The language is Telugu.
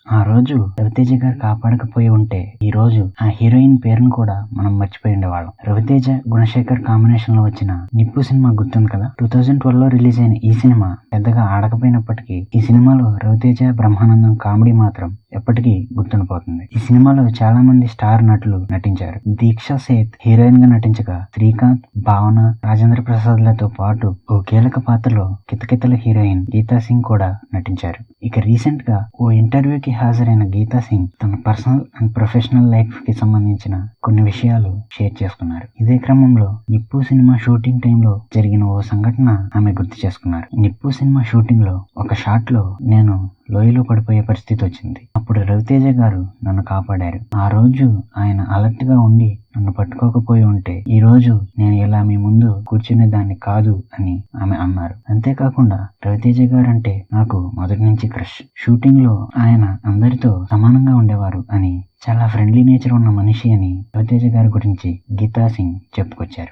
ఆ రోజు రవితేజ గారు కాపాడకపోయి ఉంటే ఈ రోజు ఆ హీరోయిన్ పేరును కూడా మనం మర్చిపోయి ఉండేవాళ్ళం. రవితేజ గుణశేఖర్ కాంబినేషన్ లో వచ్చిన నిప్పు సినిమా గుర్తుంది కదా. 2012 లో రిలీజ్ అయిన ఈ సినిమా పెద్దగా ఆడకపోయినప్పటికీ ఈ సినిమాలో రవితేజ బ్రహ్మానందం కామెడీ మాత్రం ఎప్పటికీ గుర్తుండిపోతుంది. ఈ సినిమాలో చాలా మంది స్టార్ నటులు నటించారు. దీక్షా సేత్ హీరోయిన్ గా నటించగా శ్రీకాంత్, భావన, రాజేంద్ర ప్రసాద్ లతో పాటు ఓ కీలక పాత్రలో కితకితల హీరోయిన్ గీతా సింగ్ కూడా నటించారు. ఇక రీసెంట్ గా ఓ ఇంటర్వ్యూకి హాజరైన గీతా సింగ్ తన పర్సనల్ అండ్ ప్రొఫెషనల్ లైఫ్ కి సంబంధించిన కొన్ని విషయాలు షేర్ చేసుకున్నారు. ఇదే క్రమంలో నిప్పు సినిమా షూటింగ్ టైంలో జరిగిన ఓ సంఘటన ఆమె గుర్తు చేసుకున్నారు. నిప్పు సినిమా షూటింగ్ లో ఒక షాట్ లో నేను లోయలో పడిపోయే పరిస్థితి వచ్చింది. అప్పుడు రవితేజ గారు నన్ను కాపాడారు. ఆ రోజు ఆయన అలర్ట్ గా ఉండి నన్ను పట్టుకోకపోయి ఉంటే ఈ రోజు నేను ఇలా మీ ముందు కూర్చునే దాన్ని కాదు అని ఆమె అన్నారు. అంతేకాకుండా రవితేజ గారు అంటే నాకు మొదటి నుంచి క్రష్. షూటింగ్ లో ఆయన అందరితో సమానంగా ఉండేవారు అని, చాలా ఫ్రెండ్లీ నేచర్ ఉన్న మనిషి అని రవితేజ గారి గురించి గీతా సింగ్ చెప్పుకొచ్చారు.